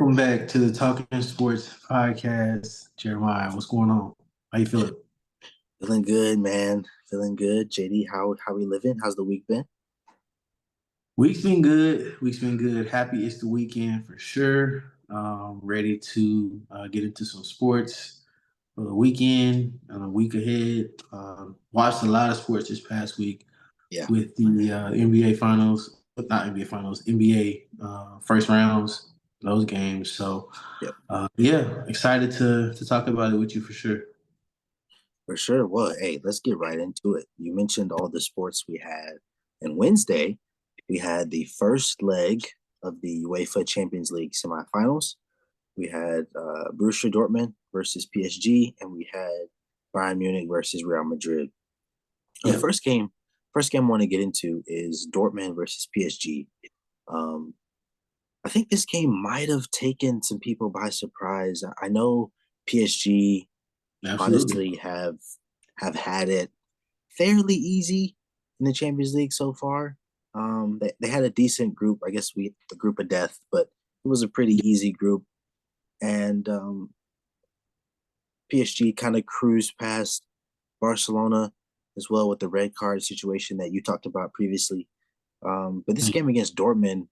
Welcome back to the Talking Sports podcast. Jeremiah, what's going on? How you feeling? Feeling good, man. Feeling good. JD, how we living? How's the week been? Week's been good. Week's been good. Happy it's the weekend for sure. Ready to get into some sports for the weekend, week ahead. Watched a lot of sports this past week Yeah, with the NBA finals, not NBA finals, NBA first rounds, those games. So, yep, yeah, excited to talk about it with you for sure. for sure. Well, hey, let's get right into it. You mentioned all the sports we had, and Wednesday we had the first leg of the UEFA Champions League semifinals. We had Borussia Dortmund versus PSG, and we had Bayern Munich versus Real Madrid. The Yep. first game I want to get into is Dortmund versus PSG. Um, I think this game might have taken some people by surprise. I know PSG Absolutely. honestly have had it fairly easy in the Champions League so far. They had a decent group, I guess we the group of death, but it was a pretty easy group. And PSG kind of cruised past Barcelona as well with the red card situation that you talked about previously. But this game against Dortmund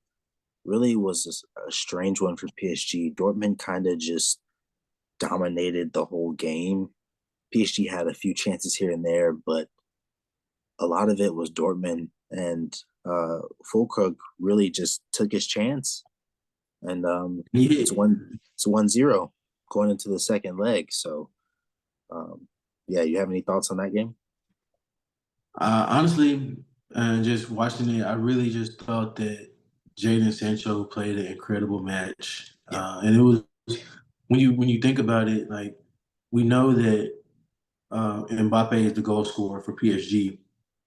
really was a strange one for PSG. Dortmund kind of just dominated the whole game. PSG had a few chances here and there, but a lot of it was Dortmund and Fulkrug really just took his chance, and it's Yeah. one 0 going into the second leg. So um, yeah, you have any thoughts on that game? Honestly, just watching it, I really just thought that Jaden Sancho played an incredible match, Yeah, and it was when you think about it, like we know that Mbappe is the goal scorer for PSG.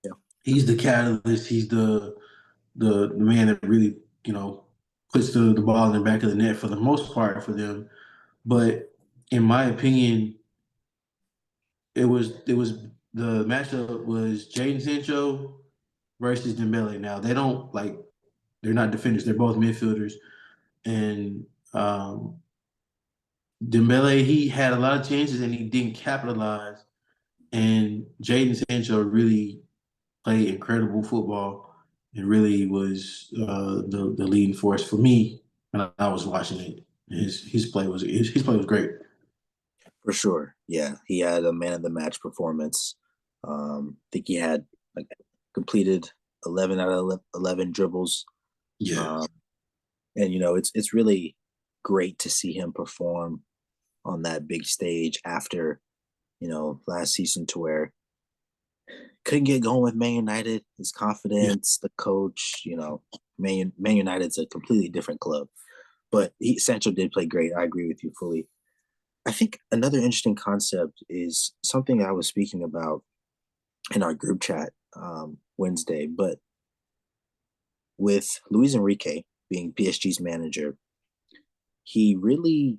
yeah, He's the catalyst. He's the man that really puts the ball in the back of the net for the most part for them. But in my opinion, it was the matchup was Jaden Sancho versus Dembele. Now they don't like they're not defenders. They're both midfielders. And Dembele, he had a lot of chances and he didn't capitalize. And Jaden Sancho really played incredible football and really was the leading force for me when I was watching it. His play was great. for sure. Yeah, he had a man of the match performance. I think he had like completed 11 out of 11 dribbles. Yeah. Um, and it's really great to see him perform on that big stage after last season to where couldn't get going with Man United. His Yeah. confidence, the coach, Man United's a completely different club. But Sancho did play great. I agree with you fully. I think another interesting concept is something I was speaking about in our group chat Wednesday, but with Luis Enrique being PSG's manager, he really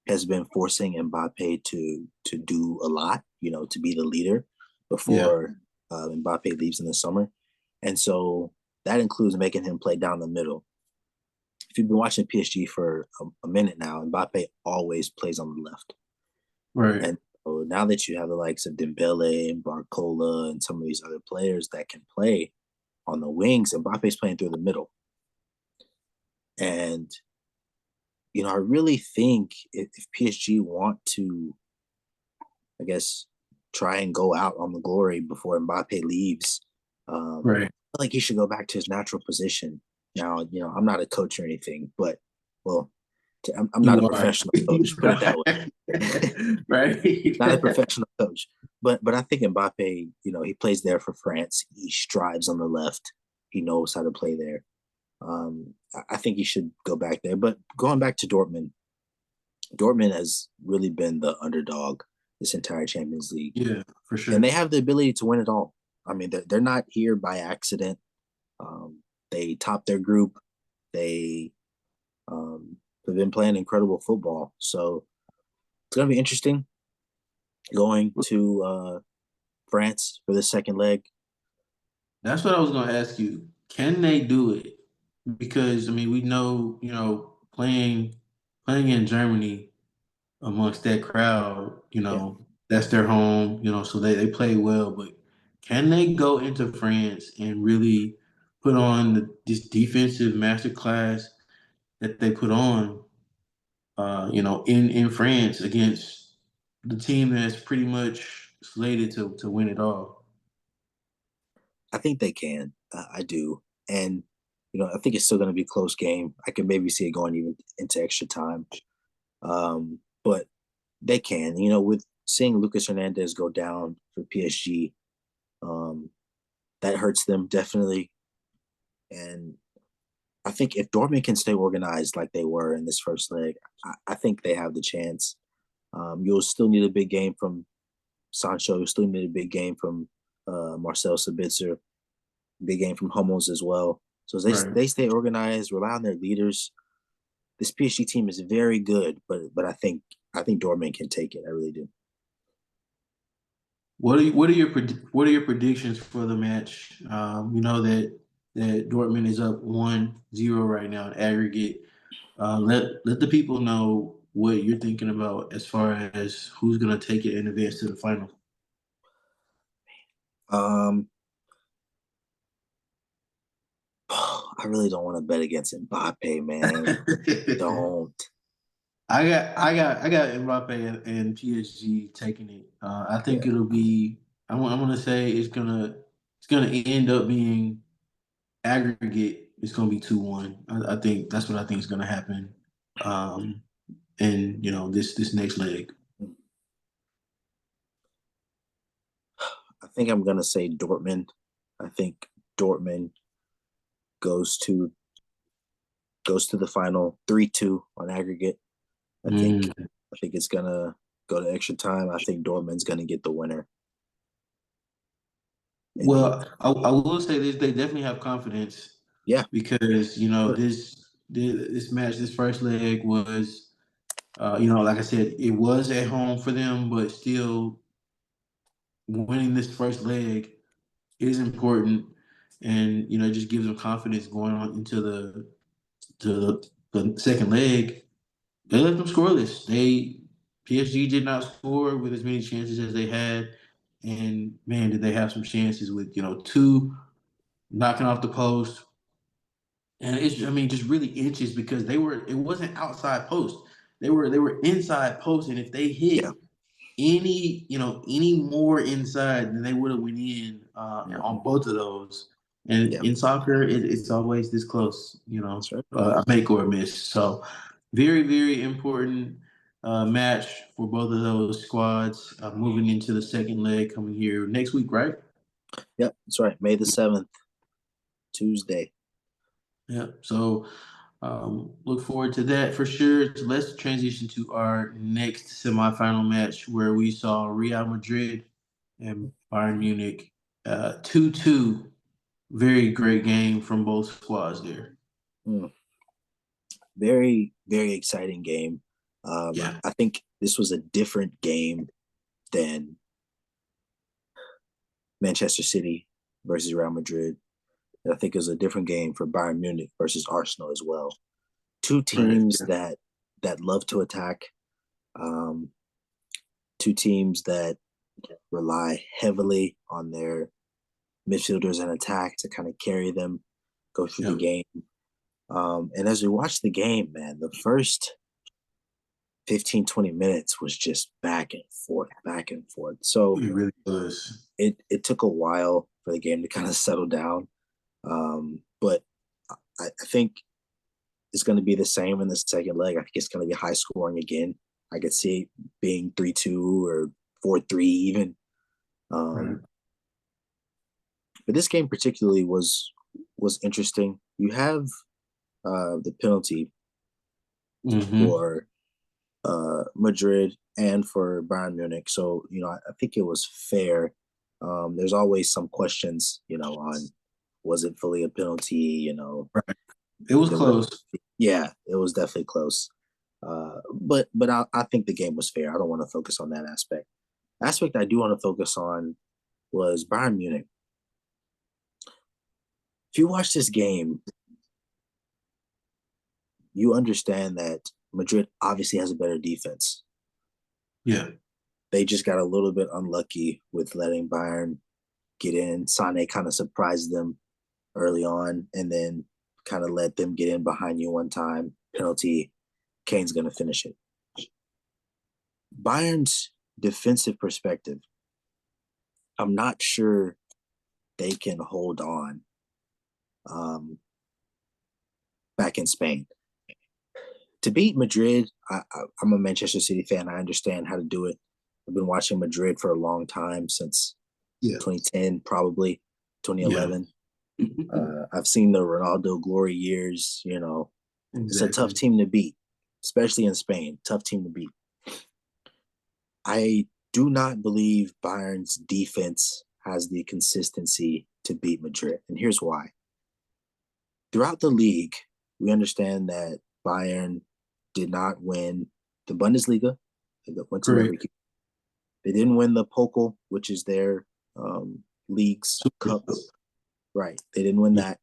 has been forcing Mbappe to do a lot, to be the leader Yeah. before Mbappe leaves in the summer, and so that includes making him play down the middle. If you've been watching PSG for a minute now, Mbappe always plays on the left, Right. and so now that you have the likes of Dembele and Barcola and some of these other players that can play on the wings, Mbappe's playing through the middle, and I really think if PSG want to, I guess, try and go out on the glory before Mbappe leaves. Right. I feel like he should go back to his natural position. Now, I'm not a coach or anything, but well, I'm not a You are. professional coach. Put it that way. Not a Right. professional coach, but I think Mbappe, he plays there for France. He strives on the left. He knows how to play there. I think he should go back there. But going back to Dortmund, Dortmund has really been the underdog this entire Champions League, Yeah, for and sure. they have the ability to win it all. I mean, they're not here by accident. They top their group. They have been playing incredible football. So it's going to be interesting going to France for the second leg. That's what I was gonna ask you. Can they do it? Because I mean, we know, playing in Germany amongst that crowd, Yeah, that's their home, so they play well, but can they go into France and really put on this defensive masterclass that they put on, in France against the team that's pretty much slated to win it all? I think they can. I do, and I think it's still going to be a close game. I can maybe see it going even into extra time. But they can. With seeing Lucas Hernandez go down for PSG, um, that hurts them definitely. And I think if Dortmund can stay organized like they were in this first leg, I think they have the chance. You'll still need a big game from Sancho. You'll still need a big game from Marcel Sabitzer, big game from Hummels as well. So as Right. they stay organized, rely on their leaders. This PSG team is very good, but I think Dortmund can take it. I really do. What are your predictions for the match? We know that Dortmund is up 1-0 right now in aggregate. Let the people know what you're thinking about as far as who's gonna take it and advance to the final. Um, I really don't want to bet against Mbappe, man. Don't. I got Mbappe and PSG taking it. I think Yeah, it'll be. I'm gonna say it's gonna end up being aggregate. It's gonna be 2-1. I think that's what I think is gonna happen. Um, and this next leg. I think I'm gonna say Dortmund. I think Dortmund goes to goes to the final 3-2 on aggregate. I think Mm. I think it's gonna go to extra time. I think Dortmund's gonna get the winner in the Well, I will say this: they definitely have confidence yeah, because sure. this match, this first leg was, like I said, it was at home for them, but still winning this first leg is important, and it just gives them confidence going on into the second leg. They left them scoreless. PSG did not score with as many chances as they had, and man, did they have some chances with two knocking off the post, and I mean, just really inches because it wasn't outside post. They were inside post, and if they Yeah. hit any more inside, then they would have went in Mhm. on both of those. And Yeah, in soccer, it's always this close, that's right. a make or a miss. So very, very important match for both of those squads moving into the second leg coming here next week, right? Yep, that's right. May the 7th, Tuesday. Yeah. So look forward to that for sure. So let's transition to our next semifinal match where we saw Real Madrid and Bayern Munich 2-2. Very great game from both squads there. Mm. Very, very exciting game. Yeah. I think this was a different game than Manchester City versus Real Madrid. And I think it was a different game for Bayern Munich versus Arsenal as well. Two Right. teams that love to attack. Um, two teams that rely heavily on their midfielders and attack to kind of carry them, go through the Yep. game. And as we watched the game, man, the first 15, 20 minutes was just back and forth, back and forth. So It really was. it took a while for the game to kind of settle down. But I think it's going to be the same in the second leg. I think it's going to be high scoring again. I could see it being 3-2 or 4-3 even. Right. Um, but this game particularly was interesting. You have the penalty Mm-hmm. for Madrid and for Bayern Munich. So, I think it was fair. There's always some questions, on was it fully a penalty, Right. It was the ref, close. yeah, it was definitely close. But I think the game was fair. I don't want to focus on that aspect. Aspect I do want to focus on was Bayern Munich. If you watch this game, you understand that Madrid obviously has a better defense. Yeah, They just got a little bit unlucky with letting Bayern get in. Sane kind of surprised them early on and then kind of let them get in behind you one time. Penalty. Kane's going to finish it. Bayern's defensive perspective, I'm not sure they can hold on um, back in Spain. To beat Madrid, I'm a Manchester City fan. I understand how to do it. I've been watching Madrid for a long time since yeah, 2010, probably yeah. 2011. I've seen the Ronaldo glory years. It's a tough Exactly. team to beat, especially in Spain. Tough team to beat. I do not believe Bayern's defense has the consistency to beat Madrid, and here's why. Throughout the league, we understand that Bayern did not win the Bundesliga. They went to Correct. Leverkusen. They didn't win the Pokal, which is their league's Super. cup. Right. They didn't win Yeah.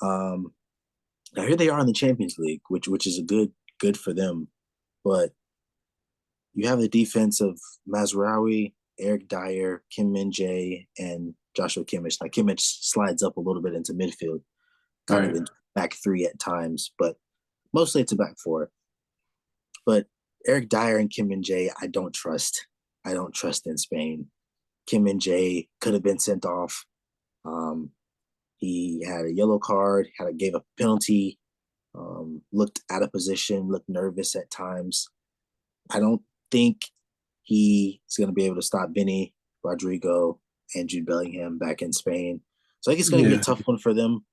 that. Um, Now here they are in the Champions League, which is a good for them. But you have the defense of Mazraoui, Eric Dyer, Kim Min Jae, and Joshua Kimmich. Now Kimmich slides up a little bit into midfield, kind of Right. in back three at times, but mostly it's a back four. But Eric Dyer and Kim Min Jae, I don't trust. I don't trust in Spain. Kim Min Jae could have been sent off. Um, he had a yellow card, gave a penalty, looked out of position, looked nervous at times. I don't think he is going to be able to stop Vinny, Rodrigo, and Jude Bellingham back in Spain. So I think it's going to be a Yeah. tough one for them.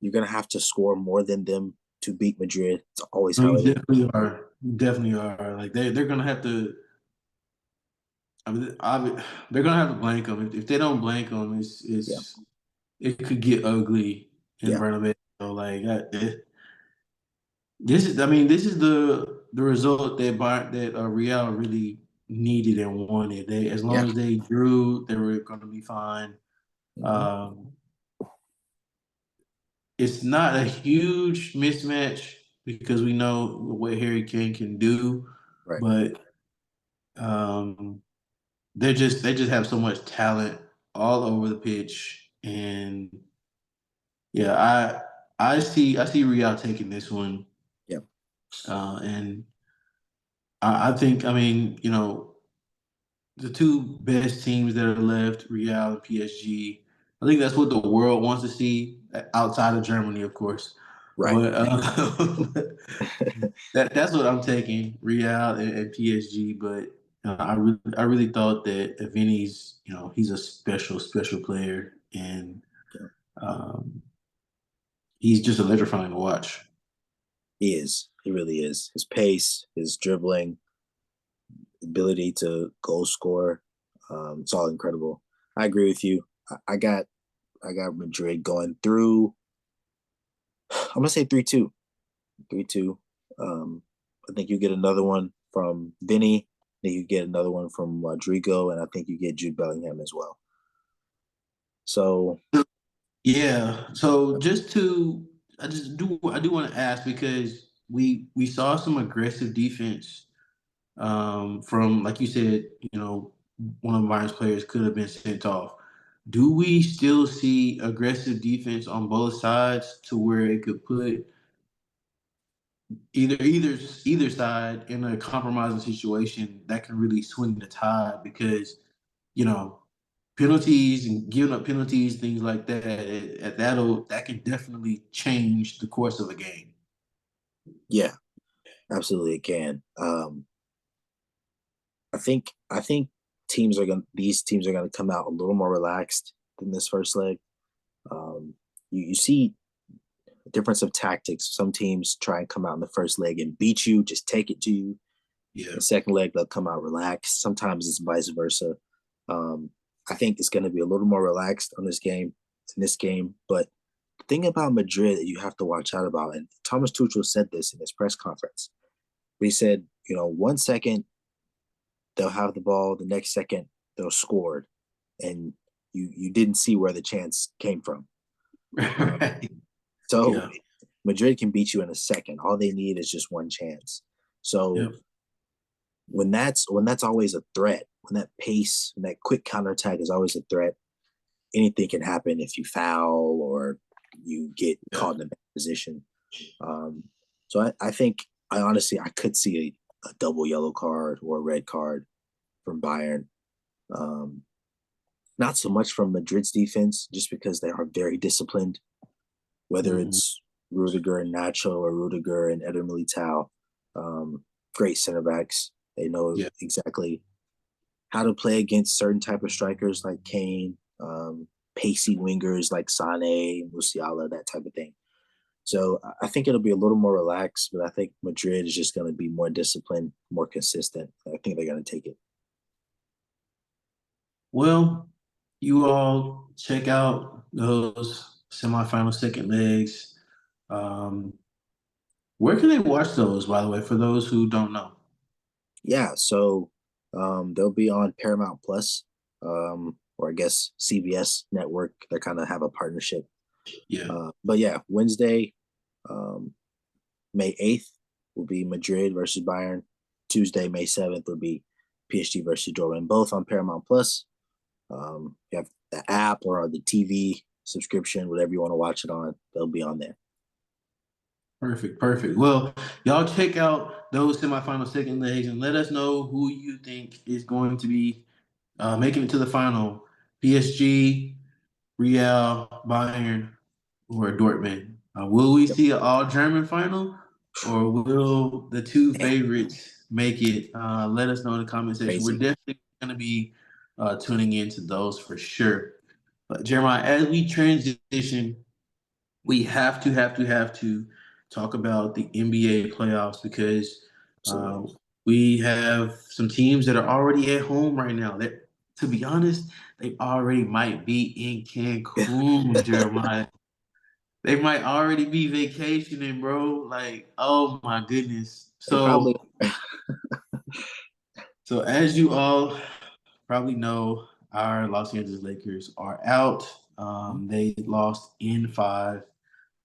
You're going to have to score more than them to beat Madrid. It's always No, how you it is. definitely are. You definitely are. Like they're gonna have to. I mean, they're gonna have to blank them. If they don't blank them, Yeah, it could get ugly in yeah, Bernabeu. Like this is. I mean, this is the result that Real really needed and wanted. They as yeah. long as they drew, they were gonna be fine. Hmm. Um, it's not a huge mismatch because we know what Harry Kane can do, Right. but um, they just have so much talent all over the pitch, and yeah, I see Real taking this one, Yeah, and I think I mean the two best teams that are left, Real and PSG. I think that's what the world wants to see outside of Germany, of course. right. But that's what I'm taking, Real and PSG. But I really thought that Vinny's, he's a special player, and Yeah. um, he's just electrifying to watch. He is. He really is. His pace, his dribbling, ability to goal score, it's all incredible. I agree with you. I got Madrid going through. I'm gonna say 3-2. 3-2. I think you get another one from Vinny. I think you get another one from Rodrigo, and I think you get Jude Bellingham as well. So Yeah. So I do want to ask because we saw some aggressive defense from like you said, one of Bayern's players could have been sent off. Do we still see aggressive defense on both sides to where it could put either side in a compromising situation that can really swing the tide because you know penalties and giving up penalties, things like that, that can definitely change the course of a game. yeah, absolutely it can. I think these teams are gonna come out a little more relaxed than this first leg. Um, you see a difference of tactics. Some teams try and come out in the first leg and beat you, just take it to you. Yeah. The second leg they'll come out relaxed. Sometimes it's vice versa. Um, I think it's going to be a little more relaxed on this game in this game. But the thing about Madrid that you have to watch out about, and Thomas Tuchel said this in his press conference, he said, 1 second they'll have the ball, the next second they'll score, and you didn't see where the chance came from. Um, Right. so Yeah. Madrid can beat you in a second. All they need is just one chance. So Yep. when that's always a threat, when that pace and that quick counterattack is always a threat, anything can happen if you foul or you get Yeah. caught in a bad position. Um, so I think I honestly I could see a double yellow card or a red card from Bayern. Um, Not so much from Madrid's defense, just because they are very disciplined. Whether Mhm. it's Rudiger and Nacho or Rudiger and Eder Militao, great center backs. They know Yeah. exactly how to play against certain type of strikers like Kane, pacey wingers like Sane, Musiala, that type of thing. So I think it'll be a little more relaxed, but I think Madrid is just going to be more disciplined, more consistent. I think they're going to take it. Well, you all check out those semifinal second legs. Um, where can they watch those, by the way, for those who don't know? Yeah, so they'll be on Paramount Plus, or I guess CBS Network. They kind of have a partnership. Yeah. But yeah, Wednesday, um, May 8th will be Madrid versus Bayern. Tuesday, May 7th will be PSG versus Dortmund, both on Paramount Plus. You have the app or the TV subscription, whatever you want to watch it on, they'll be on there. Perfect, perfect. Well, y'all check out those semifinal second legs and let us know who you think is going to be making it to the final. PSG, Real, Bayern, or Dortmund. Will we Yep. see an all German final, or will the two Damn, favorites make it? Let us know in the comment section. We're crazy. definitely going to be tuning into those for sure. But Jeremiah, as we transition, we have to talk about the NBA playoffs because Absolutely. we have some teams that are already at home right now. That, to be honest, they already might be in Cancun, Jeremiah. They might already be vacationing, bro. Like, oh my goodness. They probably So as you all probably know, our Los Angeles Lakers are out. They lost in five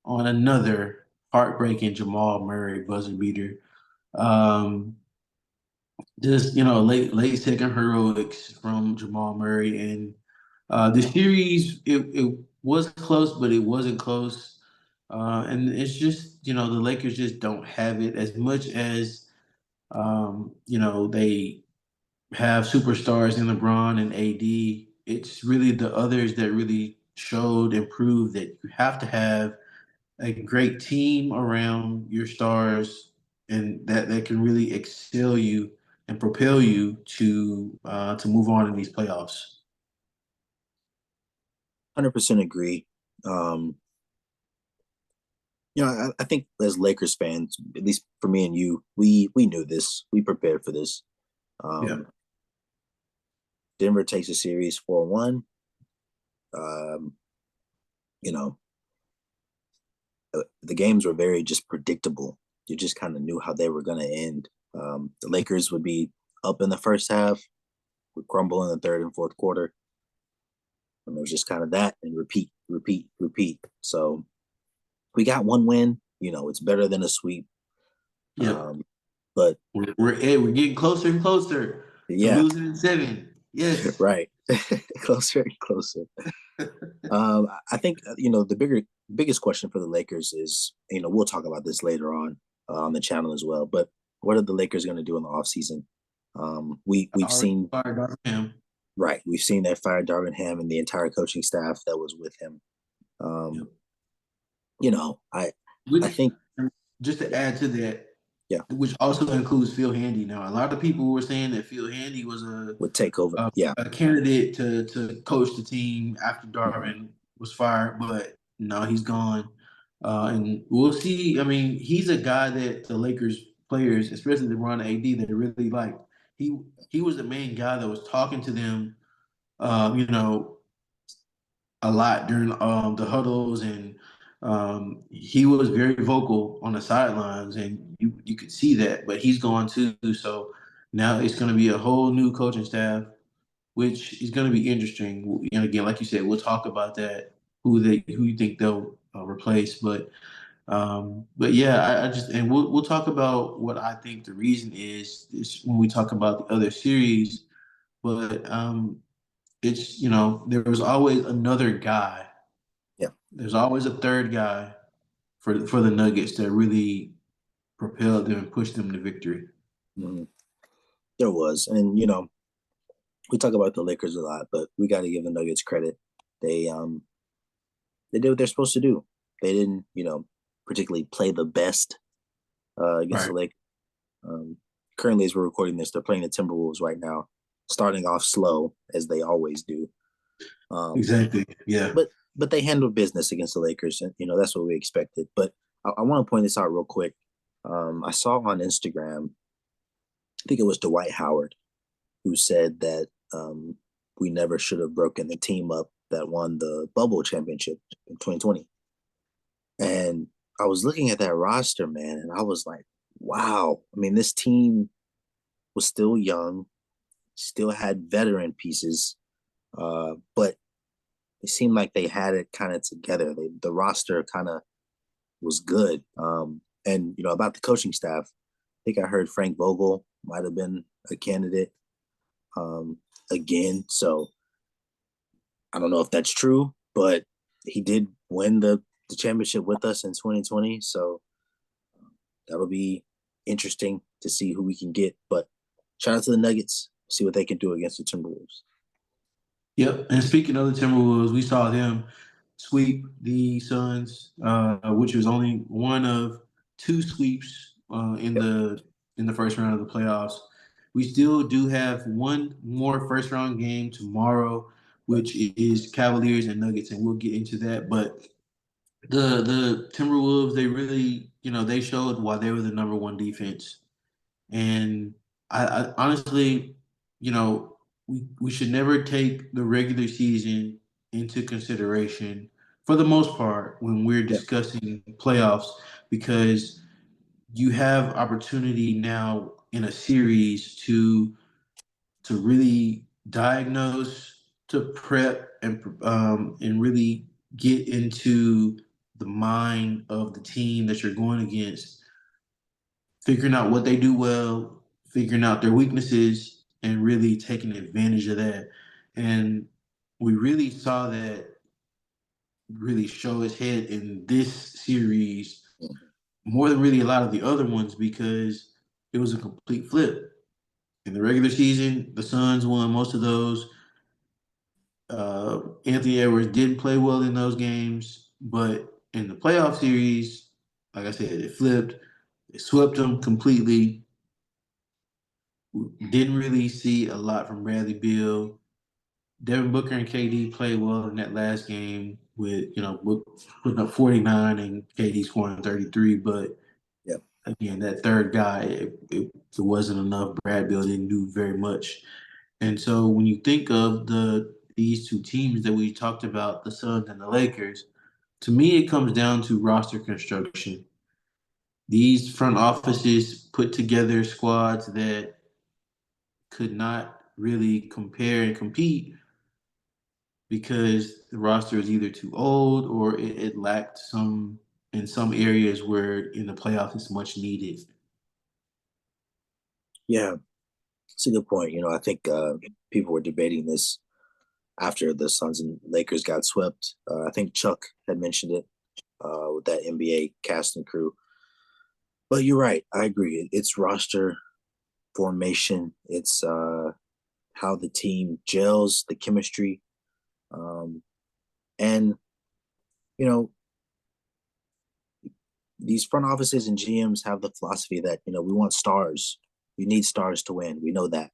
on another heartbreaking Jamal Murray buzzer beater. Um, just late second heroics from Jamal Murray, and the series it was close, but it wasn't close. And it's just the Lakers just don't have it as much as they have superstars in LeBron and AD. It's really the others that really showed and proved that you have to have a great team around your stars, and that can really excel you and propel you to move on in these playoffs. 100% agree. Um, I think as Lakers fans, at least for me and you, we knew this. We prepared for this. Yeah. Um, Denver takes a series 4-1. Um, you know, the games were very just predictable. You just kind of knew how they were going to end. The Lakers would be up in the first half, would crumble in the third and fourth quarter. And it was just kind of that and repeat, repeat, repeat. So we got one win. It's better than a sweep. Yep. Um, but We're getting closer and closer to yeah, losing in seven. Yes. right. Closer and closer. I think the biggest question for the Lakers is we'll talk about this later on the channel as well. But what are the Lakers going to do in the offseason? We've Already seen fired on him. right. We've seen that fire Darvin Ham and the entire coaching staff that was with him. Yep. Um, I Which, think just to yeah, add to that, yeah, which also includes Phil Handy. Now, a lot of people were saying that Phil Handy was would take over. a, Yeah. a candidate to coach the team after Mhm. Darvin was fired, but no, he's gone. And we'll see. I mean, he's a guy that the Lakers players, especially LeBron and AD, they really like. He he was the main guy that was talking to them, you know, a lot during the huddles, and he was very vocal on the sidelines, and you could see that. But he's gone too, so now it's going to be a whole new coaching staff, which is going to be interesting. And again, like you said, we'll talk about that. Who you think they'll replace, but But yeah, I just and we'll talk about what I think the reason is when we talk about the other series. But it's there was always another guy. Yeah. There's always a third guy for the Nuggets that really propelled them and pushed them to victory. Mhm. There was, and we talk about the Lakers a lot, but we got to give the Nuggets credit. They did what they're supposed to do. They didn't, particularly play the best against the Right. Lakers. Um, Currently, as we're recording this, they're playing the Timberwolves right now, starting off slow as they always do. Um, Exactly. Yeah. but they handled business against the Lakers, and that's what we expected. But I want to point this out real quick. I saw on Instagram, I think it was Dwight Howard, who said that we never should have broken the team up that won the bubble championship in 2020. And I was looking at that roster, man, and I was like, wow. I mean, this team was still young, still had veteran pieces, but it seemed like they had it kind of together. The roster kind of was good. And about the coaching staff, I think I heard Frank Vogel might have been a candidate um, again. So I don't know if that's true, but he did win the championship with us in 2020. So that'll be interesting to see who we can get. But shout out to the Nuggets, see what they can do against the Timberwolves. Yep. And speaking of the Timberwolves, we saw them sweep the Suns, which was only one of two sweeps Yep. in the first round of the playoffs. We still do have one more first round game tomorrow, Right. which is Cavaliers and Nuggets, and we'll get into that. But the Timberwolves, they really, they showed why they were the number one defense. And I honestly, we should never take the regular season into consideration for the most part when we're Yeah. discussing playoffs because you have opportunity now in a series to really diagnose, to prep, and really get into the mind of the team that you're going against, figuring out what they do well, figuring out their weaknesses, and really taking advantage of that. And we really saw that really show its head in this series more than really a lot of the other ones because it was a complete flip. In the regular season, the Suns won most of those. Anthony Edwards didn't play well in those games, but in the playoff series, like I said, it flipped. It swept them completely. Didn't really see a lot from Bradley Beal. Devin Booker and KD played well in that last game with, Book putting up 49 and KD scoring 33. But Yeah. again, that third guy, it wasn't enough. Brad Beal didn't do very much. And so when you think of these two teams that we talked about, the Suns and the Lakers, to me it comes down to roster construction. These front offices put together squads that could not really compare and compete because the roster is either too old or it lacked some in some areas where in the playoffs it's much needed. Yeah. It's a good point. I think people were debating this after the Suns and Lakers got swept. I think Chuck had mentioned it with that NBA cast and crew. But you're right. I agree. It's roster formation. It's how the team gels, the chemistry, um, and you know these front offices and GMs have the philosophy that we want stars. You need stars to win. We know that.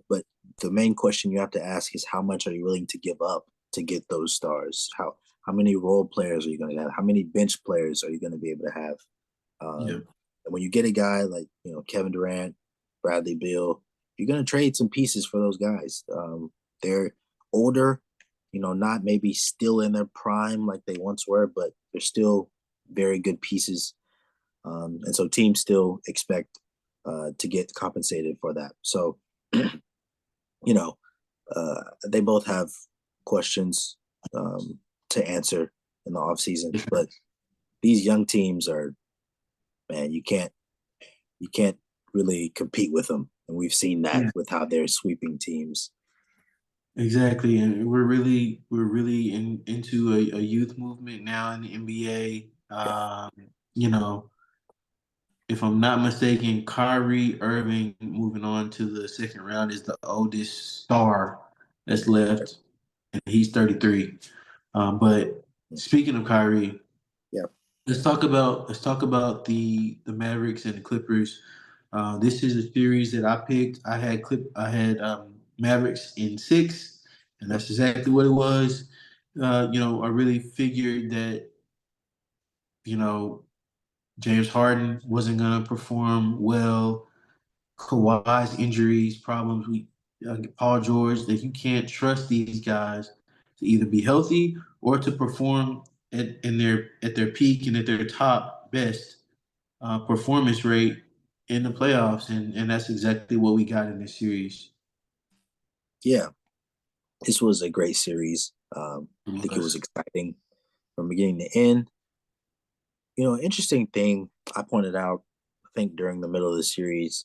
But the main question you have to ask is how much are you willing to give up to get those stars? How many role players are you going to have? How many bench players are you going to be able to have? Yeah. And when you get a guy like Kevin Durant, Bradley Beal, you're going to trade some pieces for those guys. They're older, not maybe still in their prime like they once were, but they're still very good pieces. And so teams still expect to get compensated for that. So, you know, they both have questions to answer in the off season, but these young teams are, man, you can't really compete with them, and we've seen that Yeah, with how they're sweeping teams. exactly. And we're really into a youth movement now in the NBA. Yeah, You know, if I'm not mistaken, Kyrie Irving moving on to the second round is the oldest star that's left, and he's 33. But speaking of Kyrie, yeah, let's talk about the Mavericks and the Clippers. This is a series that I picked. I had Mavericks in six, and yeah, that's exactly what it was. I really figured that you know James Harden wasn't gonna perform well. Kawhi's injuries, problems with Paul George, that you can't trust these guys to either be healthy or to perform at their peak and at their top best performance rate in the playoffs, and that's exactly what we got in this series. yeah. This was a great series. I It think it was was. exciting from beginning to end. Interesting thing I pointed out, I think during the middle of the series,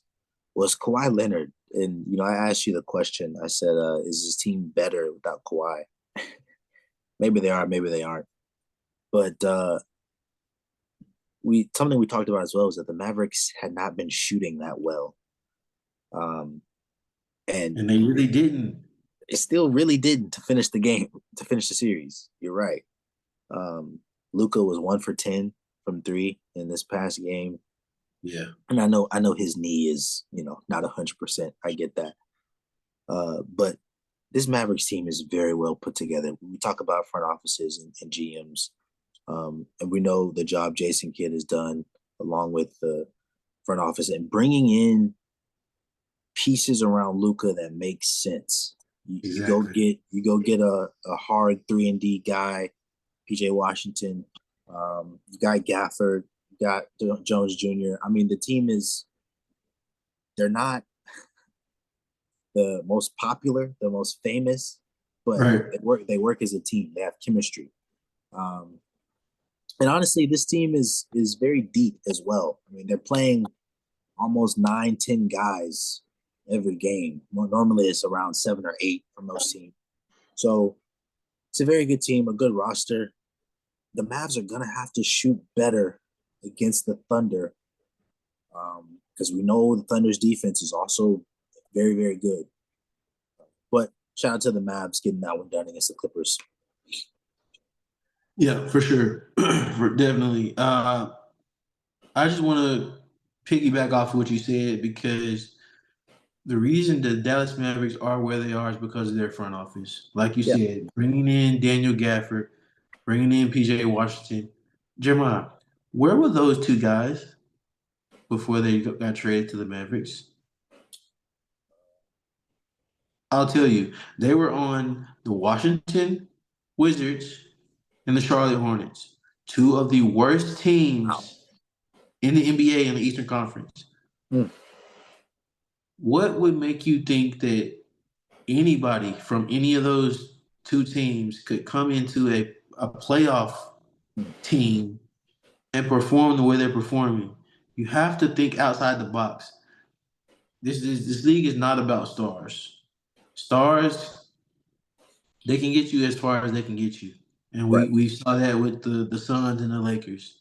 was Kawhi Leonard. And I asked you the question. I said, "Is this team better without Kawhi?" Maybe they are, maybe they aren't. But we something we talked about as well is that the Mavericks had not been shooting that well, um, and And they really didn't. it still really didn't to finish the game, to finish the series. You're right. Um, Luca was 1 for 10 from three in this past game, Yeah. and I know his knee is not 100%. I get that, but this Mavericks team is very well put together. We talk about front offices and GMs, and we know the job Jason Kidd has done along with the front office and bringing in pieces around Luca that makes sense. You go Exactly. get a hard 3-and-D guy, PJ Washington. You got Gafford, you got Jones Jr. I mean, the team is they're not the most popular, the most famous, but Right. they work as a team. They have chemistry. Um, and honestly, this team is very deep as well. I mean, they're playing almost 9, 10 guys every game. Normally, it's around 7 or 8 for most teams. So it's a very good team, a good roster. The Mavs are gonna have to shoot better against the Thunder because we know the Thunder's defense is also very, very good. But shout out to the Mavs getting that one done against the Clippers. Yeah, for sure. Definitely. I just want to piggyback off of what you said because the reason the Dallas Mavericks are where they are is because of their front office. Like you Yeah, said, bringing in Daniel Gafford, bringing in PJ Washington. Jeremiah, where were those two guys before they got traded to the Mavericks? I'll tell you, they were on the Washington Wizards and the Charlotte Hornets, two of the worst wow. teams in the NBA in the Eastern Conference. Mm, What would make you think that anybody from any of those two teams could come into a playoff mm, team and perform the way they're performing? You have to think outside the box. This league is not about stars. Stars, they can get you as far as they can get you. And right. we saw that with the Suns and the Lakers.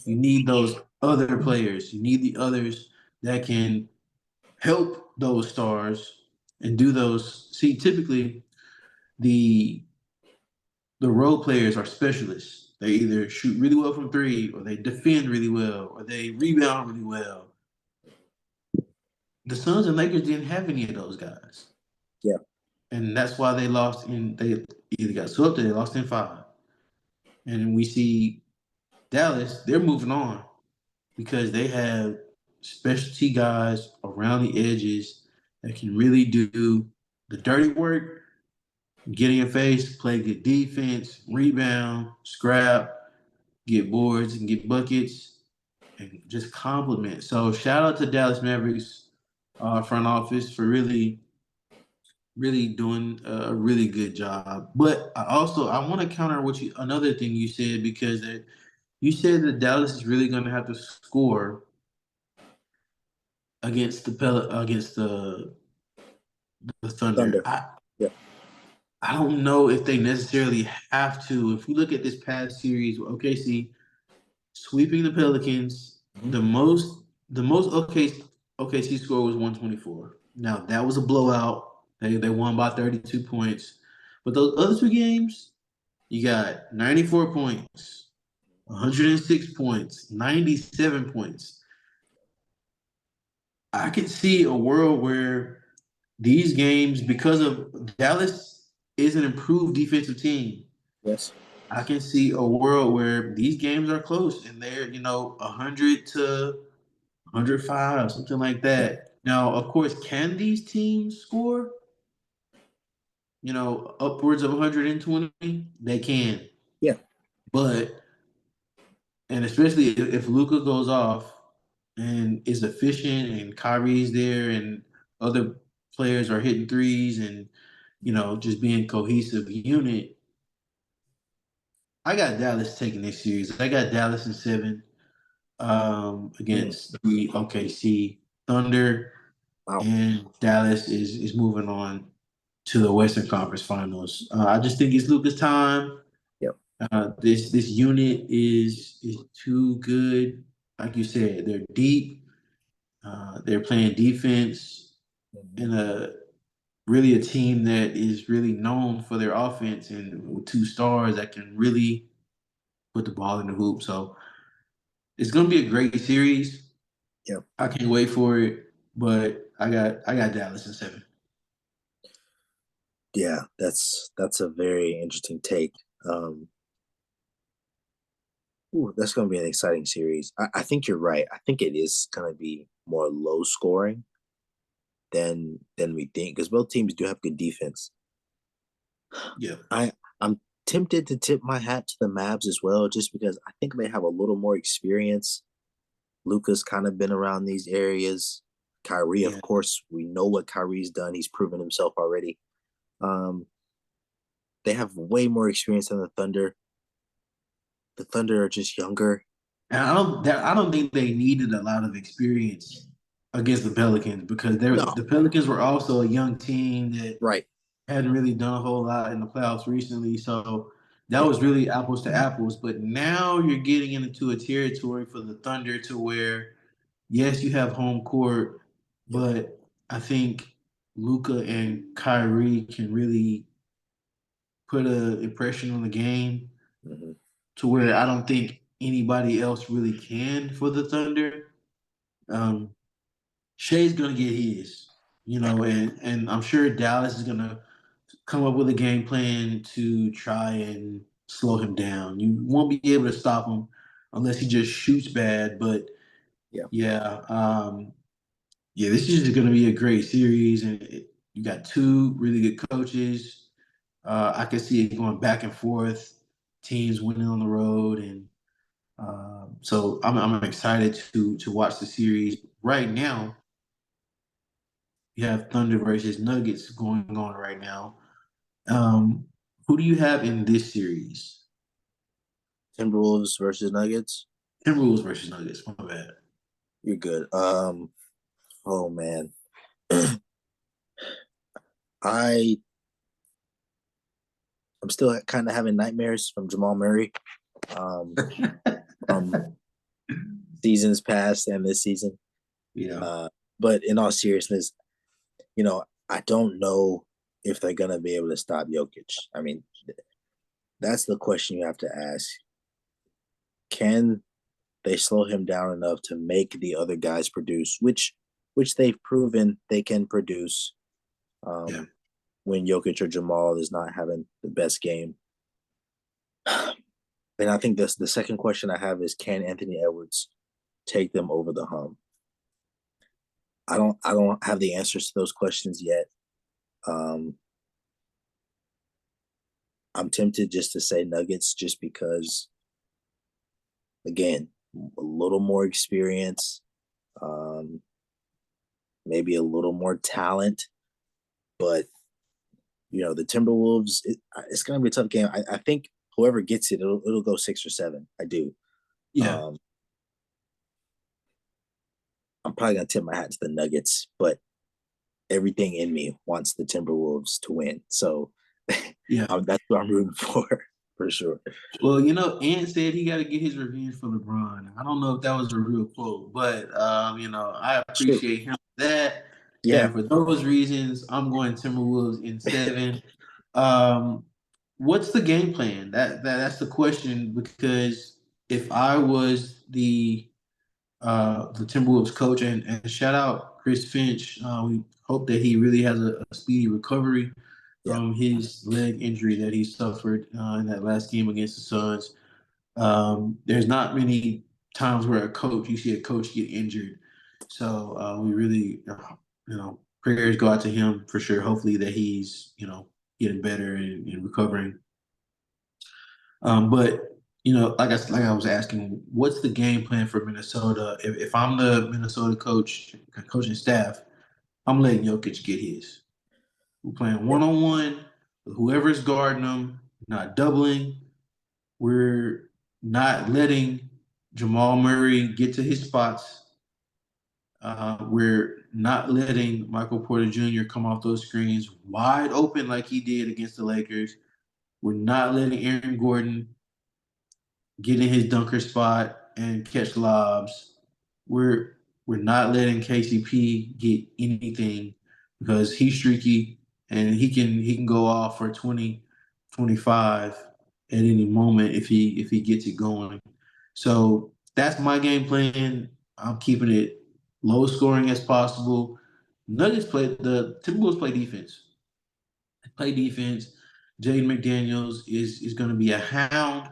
You need those other players. You need the others that can help those stars and do those. See, typically the the role players are specialists. They either shoot really well from three, or they defend really well, or they rebound really well. The Suns and Lakers didn't have any of those guys, Yeah, and that's why they lost. They either got swept or they lost in five. And we see Dallas; they're moving on because they have specialty guys around the edges that can really do the dirty work, get in your face, play good defense, rebound, scrap, get boards and get buckets, and just compliment. So shout out to Dallas Mavericks front office for really doing a really good job. But I want to counter what you another thing you said because You said that Dallas is really going to have to score against the Thunder. Thunder. Yep. I don't know if they necessarily have to. If we look at this past series, OKC sweeping the Pelicans, Mhm. the most OKC score was 124. Now that was a blowout. They won by 32 points. But those other two games, you got 94 points, 106 points, 97 points. I can see a world where these games, because of Dallas is an improved defensive team, Yes. I can see a world where these games are close and they're, 100 to 105, something like Yep. that. Now, of course, can these teams score, upwards of 120? They can. Yeah. But, and especially if Luca goes off and is efficient and Kyrie's there and other players are hitting threes and, just being cohesive unit, I got Dallas taking this series. I got Dallas in seven Mm. against the OKC Thunder, Wow. and Dallas is moving on to the Western Conference Finals. I just think it's Luka's time. Yep. This unit is too good. Like you said, they're deep. They're playing defense, Mhm. and really a team that is really known for their offense and with two stars that can really put the ball in the hoop. So it's going to be a great series. Yep. I can't wait for it. But I got Dallas in seven. Yeah, that's a very interesting take. Um, that's going to be an exciting series. I think you're right. I think it is going to be more low scoring than we think because both teams do have good defense. Yeah. I'm tempted to tip my hat to the Mavs as well, just because I think they have a little more experience. Luca's kind of been around these areas. Kyrie, of Yeah. course, we know what Kyrie's done. He's proven himself already. Um, they have way more experience than the Thunder. The Thunder are just younger. And I don't think they needed a lot of experience against the Pelicans because No, the Pelicans were also a young team that right. hadn't really done a whole lot in the playoffs recently. So that Yeah. was really apples to apples. But now you're getting into a territory for the Thunder to where, yes, you have home court, Yep. but I think Luca and Kyrie can really put an impression on the game Hmm. to where I don't think anybody else really can for the Thunder. Um, Shea's gonna get his, and I'm sure Dallas is gonna come up with a game plan to try and slow him down. You won't be able to stop him unless he just shoots bad. But Yeah. yeah, yeah, this is gonna be a great series, and you got two really good coaches. I can see it going back and forth, teams winning on the road, and so I'm excited to watch the series. Right now, you have Thunder versus Nuggets going on right now. Um, who do you have in this series? Timberwolves versus Nuggets. Timberwolves versus Nuggets. My bad. You're good. Oh man, I I'm still kind of having nightmares from Jamal Murray, um, from seasons past and this season. Yeah, Uh, but in all seriousness, I don't know if they're gonna be able to stop Jokic. I mean, that's the question you have to ask. Can they slow him down enough to make the other guys produce, which they've proven they can produce yeah. um, when Jokic or Jamal is not having the best game. And I think this the second question I have is can Anthony Edwards take them over the hump? I don't have the answers to those questions yet. Um, I'm tempted just to say Nuggets just because again, a little more experience, um, maybe a little more talent, but the Timberwolves, it's going to be a tough game. I think whoever gets it, it'll go 6 or 7. I do. Yeah. Um, I'm probably gonna tip my hat to the Nuggets, but everything in me wants the Timberwolves to win. So Yeah. that's what I'm rooting for sure. Well, Ant said he got to get his revenge for LeBron. I don't know if that was a real quote, but I True. appreciate him for that. Yeah. And for those reasons, I'm going Timberwolves in 7. Um, what's the game plan? That's the question because if I was the Timberwolves coach, and shout out Chris Finch, we hope that he really has a speedy recovery Yeah. from his leg injury that he suffered in that last game against the Suns. There's not many times where you see a coach get injured. So we really, prayers go out to him for sure. Hopefully that he's, getting better and recovering. But like I was asking, what's the game plan for Minnesota? If I'm the Minnesota coaching staff, I'm letting Jokic get his. We're playing Yeah. 1-on-1 with whoever's guarding him, not doubling. We're not letting Jamal Murray get to his spots. We're not letting Michael Porter Jr. come off those screens wide open like he did against the Lakers. We're not letting Aaron Gordon get in his dunker spot and catch lobs. We're we're not letting KCP get anything because he's streaky and he can go off for 20, 25 at any moment if he gets it going. So that's my game plan. I'm keeping it low scoring as possible. The Timberwolves play defense. Play defense. Jaden McDaniels is going to be a hound.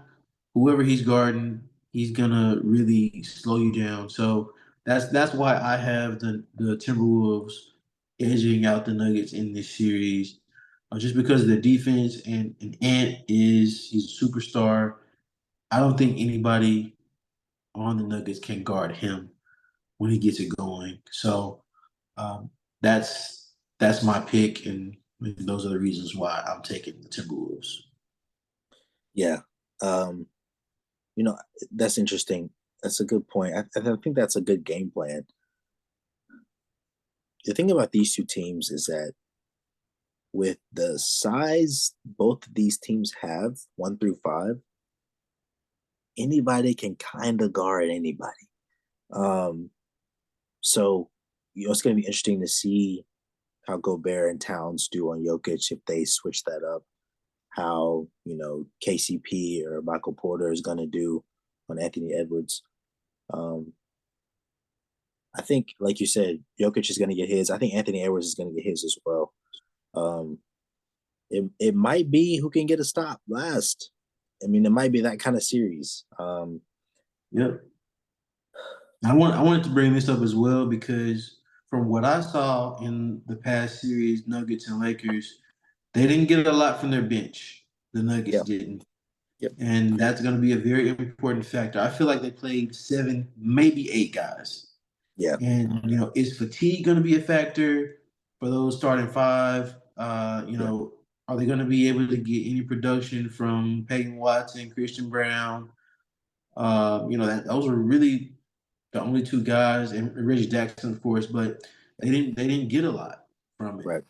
Whoever he's guarding, he's going to really slow you down. So that's why I have the Timberwolves edging out the Nuggets in this series, just because of the defense and Ant he's a superstar. I don't think anybody on the Nuggets can guard him when he gets it going. So um, that's my pick, and those are the reasons why I'm taking the Timberwolves. Yeah. Um, you know, that's interesting. That's a good point. I think that's a good game plan. The thing about these two teams is that with the size both of these teams have, 1 through 5, anybody can kind of guard anybody. Um, so it's going to be interesting to see how Gobert and Towns do on Jokic if they switch that up. How KCP or Michael Porter is going to do on Anthony Edwards. Um, I think, like you said, Jokic is going to get his. I think Anthony Edwards is going to get his as well. Um, it might be who can get a stop last. I mean, it might be that kind of series. Yep. I wanted to bring this up as well because from what I saw in the past series, Nuggets and Lakers, they didn't get a lot from their bench. The Nuggets Yeah, didn't. yep, And that's going to be a very important factor. I feel like they played 7, maybe 8 guys. yeah, And is fatigue going to be a factor for those starting five? yeah, Are they going to be able to get any production from Peyton Watson, Christian Brown? That those were really the only 2 guys, and Reggie Jackson, of course, but they didn't get a lot from it right.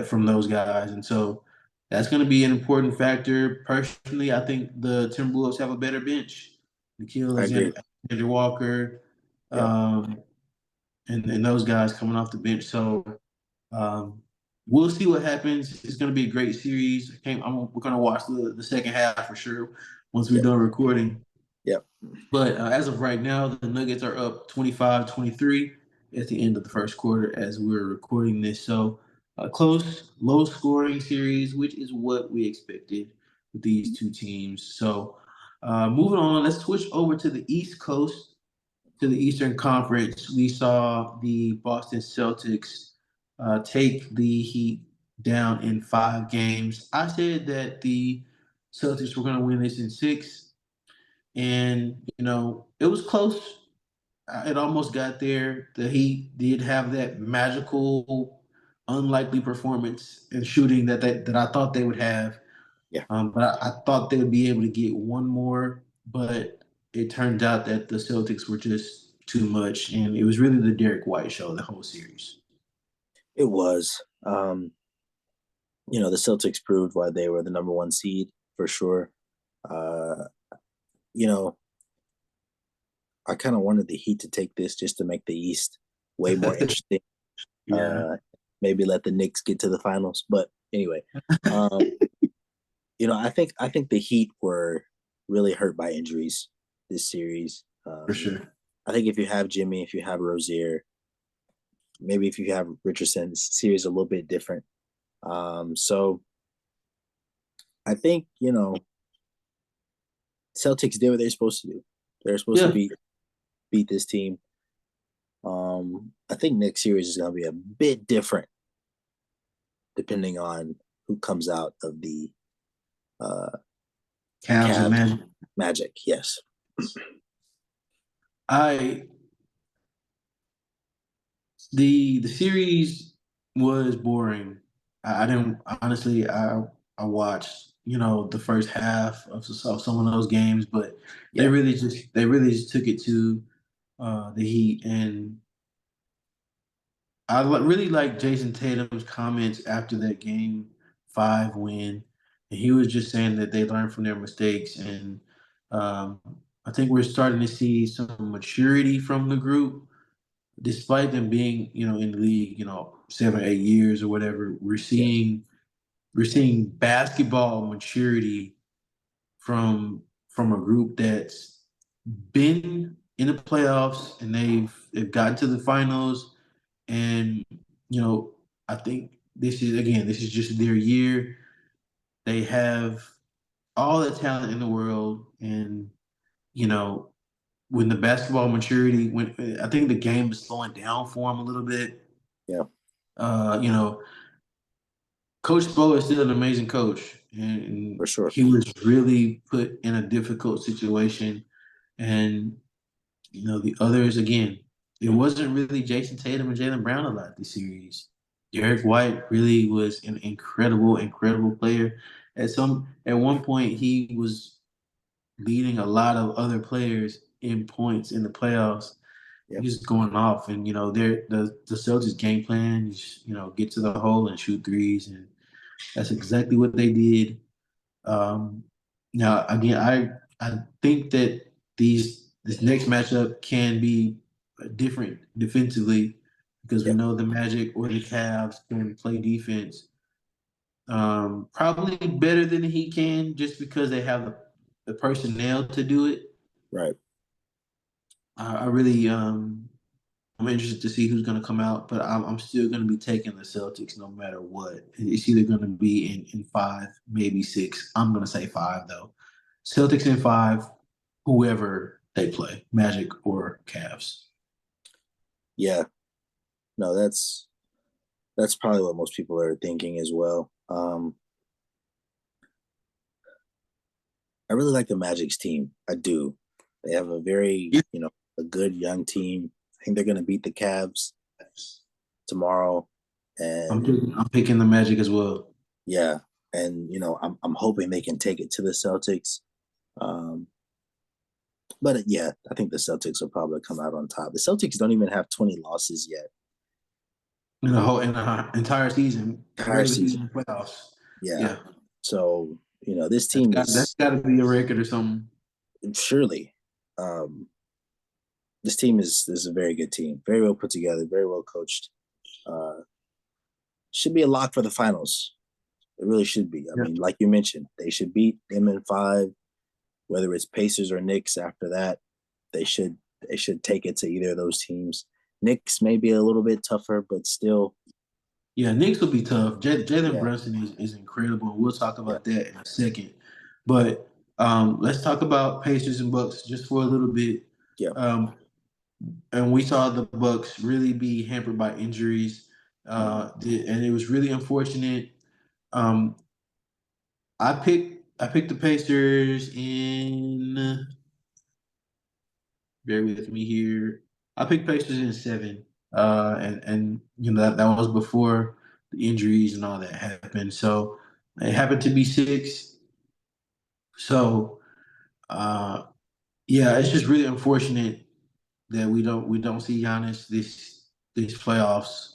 from those guys, and so that's going to be an important factor. Personally, I think the Timberwolves have a better bench. Nikhil I agree. Alexander Walker, Yeah, um, and those guys coming off the bench. So um, we'll see what happens. It's going to be a great series. We're going to watch the second half for sure once we're yep, done recording. yep, But as of right now, the Nuggets are up 25-23 at the end of the first quarter as we're recording this. So a close, low scoring series, which is what we expected with these two teams. So moving on, let's switch over to the East Coast, to the Eastern Conference. We saw the Boston Celtics take the Heat down in 5 games. I said that the Celtics were going to win this in 6. And it was close. It almost got there. The Heat did have that magical, unlikely performance and shooting that I thought they would have. yeah, But I thought they would be able to get one more, but it turned out that the Celtics were just too much, and it was really the Derek White show the whole series. It was. The Celtics proved why they were the number one seed for sure. Uh, you know, I kind of wanted the Heat to take this just to make the East way more interesting. Yeah, Maybe let the Knicks get to the finals. But anyway, um, I think the Heat were really hurt by injuries this series. for sure. I think if you have Jimmy, if you have Rozier, maybe if you have Richardson, this series is a little bit different. So I think Celtics did what they're supposed to do. They're supposed to Yeah, beat this team. I think next series is going to be a bit different depending on who comes out of the uh, Cavs and Cavs Magic. Magic. Yes, I the series was boring. I didn't honestly. I watched the first half of some of those games, but yeah, they really just took it to the Heat, and really like Jason Tatum's comments after that game 5 win, and he was just saying that they learned from their mistakes, and um, I think we're starting to see some maturity from the group despite them being, in the league, 7, 8 years or whatever, yeah, we're seeing basketball maturity from a group that's been in the playoffs and they've gotten to the finals. And, you know, I think this is just their year. They have all the talent in the world, and you know, when the basketball maturity, when I think the game is slowing down for them a little bit. yeah, Uh, you know, Coach Spo is still an amazing coach, and for sure. he was really put in a difficult situation. And the others again, it wasn't really Jason Tatum and Jalen Brown a lot this series. Derek White really was an incredible, incredible player. At one point, he was leading a lot of other players in points in the playoffs. Yeah, He's going off, and the Celtics game plan is get to the hole and shoot threes, and that's exactly what they did. Now, again, I think that this next matchup can be different defensively because we yeah, know the Magic or the Cavs can play defense probably better than he can just because they have the personnel to do it. right. I really I'm interested to see who's going to come out, but I'm still going to be taking the Celtics no matter what. It's either going to be in 5, maybe 6. I'm going to say 5 though. Celtics in 5, whoever they play, Magic or Cavs. Yeah, no, that's probably what most people are thinking as well. I really like the Magic's team. I do. They have a very, Yeah, a good young team. I think they're going to beat the Cavs tomorrow, and I'm picking the Magic as well. yeah, and I'm hoping they can take it to the Celtics. Um, but yeah, I think the Celtics will probably come out on top. The Celtics don't even have 20 losses yet. In the entire season, Entire regular season. season playoffs. Yeah. Yeah, So, this team that's is got to be a record or something. surely um this team is a very good team. Very well put together, very well coached. Uh should be a lock for the finals. It really should be. I Yeah. mean, like you mentioned, they should beat them in 5, whether it's Pacers or Knicks after that. They should they should take it to either of those teams. Knicks may be a little bit tougher, but still, Yeah, Knicks will be tough. Jalen yeah, Brunson is incredible. We'll talk yeah, about that in a second. But let's talk about Pacers and Bucks just for a little bit. yeah. Um, and we saw the Bucks really be hampered by injuries, Mhm. and it was really unfortunate. Um, I picked the Pacers in. Bear with me here. I picked Pacers in 7, and that was before the injuries and all that happened. So it happened to be 6. So uh, Yeah, it's just really unfortunate that we don't see Giannis this playoffs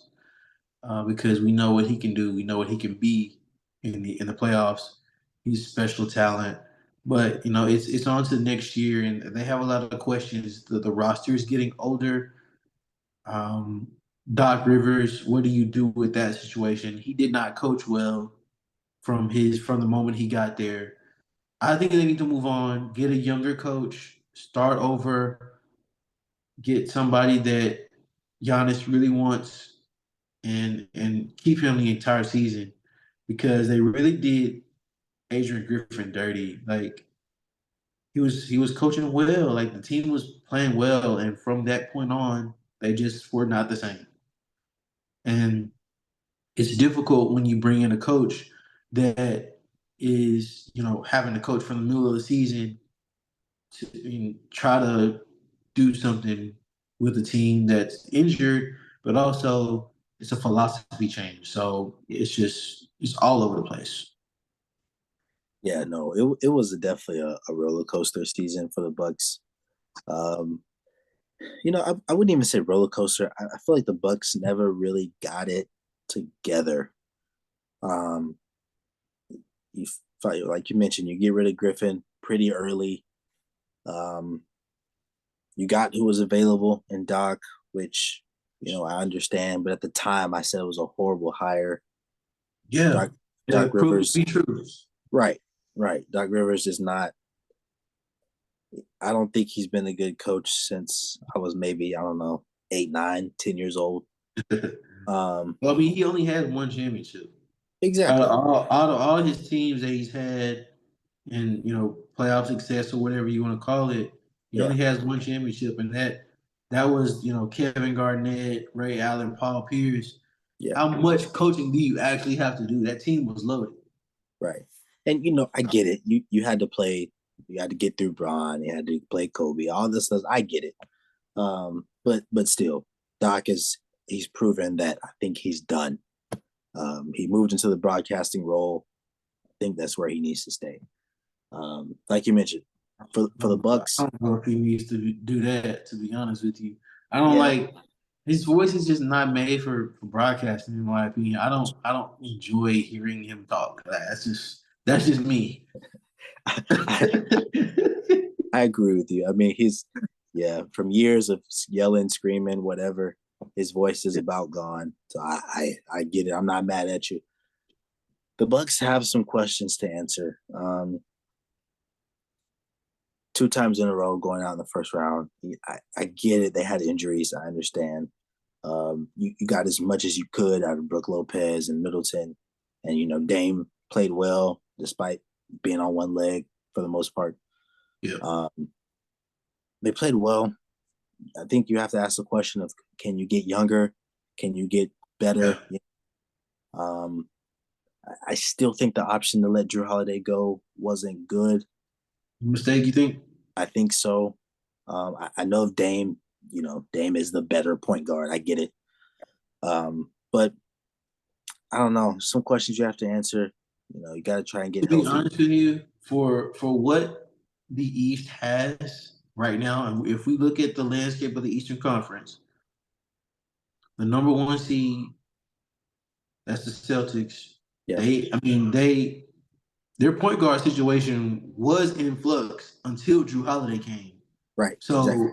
because we know what he can do. We know what he can be in the playoffs. He's a special talent. But it's on to next year, and they have a lot of questions. The roster is getting older. Um, Doc Rivers, what do you do with that situation? He did not coach well from the moment he got there. I think they need to move on, get a younger coach, start over, get somebody that Giannis really wants, and keep him the entire season because they really did Adrian Griffin dirty. Like he was coaching well, like the team was playing well, and from that point on, they just were not the same. And it's difficult when you bring in a coach that is, having to coach from the middle of the season to try to do something with a team that's injured, but also it's a philosophy change. So it's all over the place. Yeah, no, it was definitely a roller coaster season for the Bucks. Um, I wouldn't even say roller coaster. I feel like the Bucks never really got it together. Um, you like you mentioned, you get rid of Griffin pretty early. Um, you got who was available in Doc, which I understand, but at the time I said it was a horrible hire. Yeah, Doc Doc that proved to Rivers, be true. right, right. Doc Rivers is not. I don't think he's been a good coach since I was maybe, I don't know, 8, 9, 10 years old. Um, Well, I mean, he only had one championship. Out of exactly. all his teams that he's had, and playoff success or whatever you want to call it, he Yeah, only has one championship, and that was Kevin Garnett, Ray Allen, Paul Pierce. yeah, How much coaching do you actually have to do? That team was loaded. right. And I get it. You had to get through Bron, you had to play Kobe, all this stuff. I get it. But still, Doc is he's proven that I think he's done. He moved into the broadcasting role. I think that's where he needs to stay. Like you mentioned, for the I Bucks, don't know if he needs to do that. To be honest with you, I don't yeah, like his voice is just not made for broadcasting. In my opinion, I don't enjoy hearing him talk. That's just me. I, I agree with you. I mean, yeah, from years of yelling, screaming, whatever, his voice is about gone. So I get it. I'm not mad at you. The Bucks have some questions to answer. 2 times in a row going out in the first round. I get it. They had injuries. I understand. You got as much as you could out of Brooke Lopez and Middleton, and Dame played well despite being on one leg for the most part. Yeah. Um, they played well. I think you have to ask the question of, can you get younger? Can you get Yeah. better? Um, I still think the option to let Drew Holiday go wasn't good. Mistake, you think? I think so. I know Dame, Dame is the better point guard. I get it. But I don't know. Some questions you have to answer. You got to try and get To be healthy. honest with you, for what the East has right now, and if we look at the landscape of the Eastern Conference, the number one seed, that's the Celtics. Yeah. Their point guard situation was in flux until Drew Holiday came. Right. Exactly.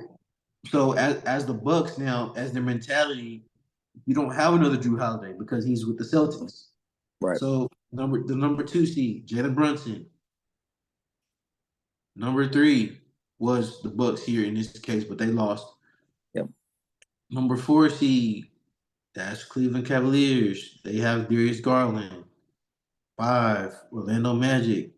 So as the Bucks now, as their mentality, you don't have another Drew Holiday because he's with the Celtics. Right. So the number two seed, Jalen Brunson. Number three was the Bucks here in this case, but they lost. Yep. Number four seed, that's Cleveland Cavaliers. They have Darius Garland. Five, Orlando Magic.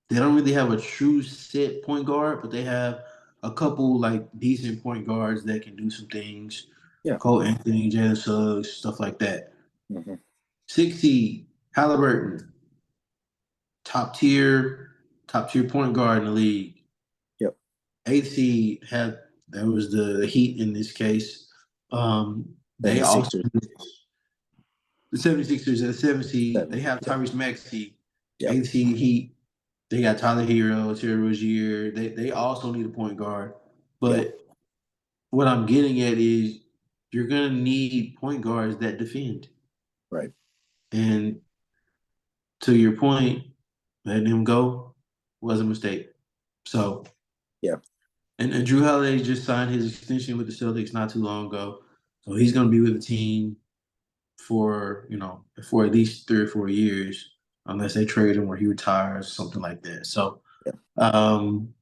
They don't really have a true set point guard, but they have a couple like decent point guards that can do some things. Yeah. Cole Anthony, Jalen Suggs, stuff like that. Mm-hmm. Six seed, Halliburton, top tier point guard in the league. Yep. Eighth seed had that was the Heat in this case. They also 76ers. the 76ers at the seventh seed, Seven. they have Yep. Tyrese Maxey, Yep. eighth seed Heat. They got Tyler Hero, Terry Rozier. They also need a point guard. Yeah. But what I'm getting at is you're gonna need point guards that defend. Right. And to your point, letting him go was a mistake. So Yeah. and Drew Holiday just signed his extension with the Celtics not too long ago. So he's gonna be with the team for, for at least 3 or 4 years, unless they trade him or he retires, something like that. So Yeah. um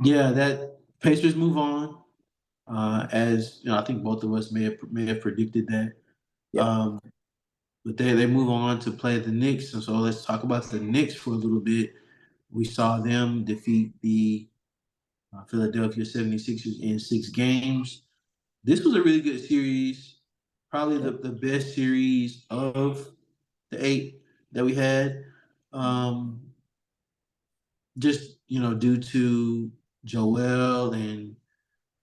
yeah, that Pacers move on. As I think both of us may have predicted that. Yep. Um, but they move on to play the Knicks, and so let's talk about the Knicks for a little bit. We saw them defeat the Philadelphia 76ers in 6 games. This was a really good series, probably Yeah. the best series of the 8 that we had. Um, just due to Joel and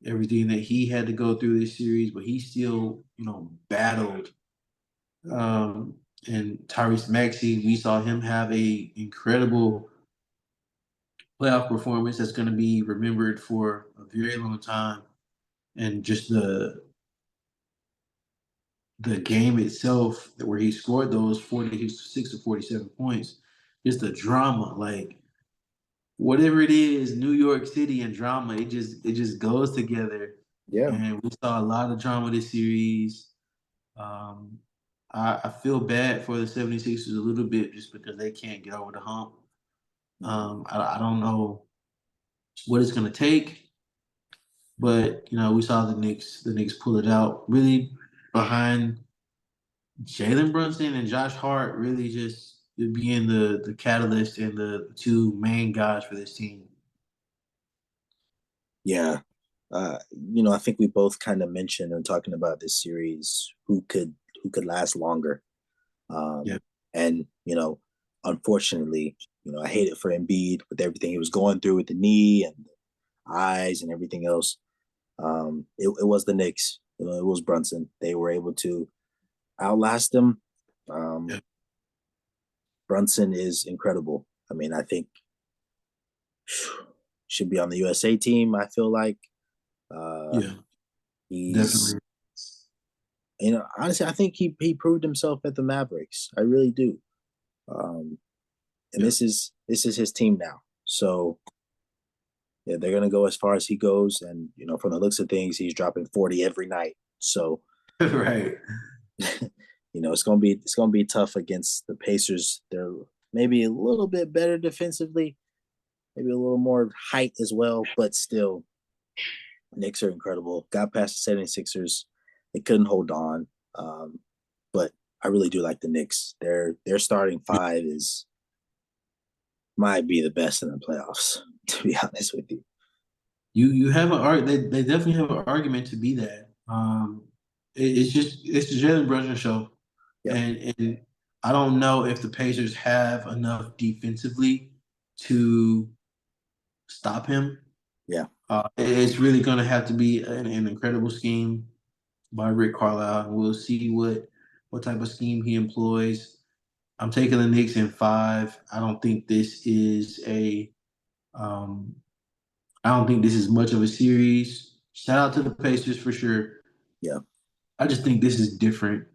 everything that he had to go through this series, but he still, battled. Um, and Tyrese Maxey, we saw him have a incredible playoff performance that's going to be remembered for a very long time. And just the game itself, where he scored those 46 or 47 points, just the drama, like whatever it is, New York City and drama, it just goes together. Yeah. And we saw a lot of drama this series. Um, I feel bad for the 76ers a little bit just because they can't get over the hump. I don't know what it's going to take, but we saw the Knicks pull it out really behind Jalen Brunson and Josh Hart, really just being the catalyst and the two main guys for this team. Yeah. I think we both kind of mentioned and talking about this series who could last longer. Yeah, And unfortunately, I hate it for Embiid with everything he was going through with the knee and the eyes and everything else. It was the Knicks. It was Brunson. They were able to outlast them. Um, yeah, Brunson is incredible. I mean, I think should be on the USA team. I feel like uh, yeah, he's, definitely. honestly, I think he proved himself at the Mavericks. I really do. Um, and Yeah, this is his team now. So yeah, they're gonna go as far as he goes. And from the looks of things, he's dropping 40 every night. So right. it's gonna be tough against the Pacers. They're maybe a little bit better defensively, maybe a little more height as well, but still, Knicks are incredible. Got past the 76ers. They couldn't hold on. Um, but I really do like the Knicks. Their starting five is might be the best in the playoffs, to be honest with you. You have an art. They definitely have an argument to be that. It's the Jalen Brunson show, Yep. and I don't know if the Pacers have enough defensively to stop him. Yeah. It's really going to have to be an incredible scheme by Rick Carlisle. We'll see what type of scheme he employs. I'm taking the Knicks in 5. Um, I don't think this is much of a series. Shout out to the Pacers for sure. Yeah. I just think this is different.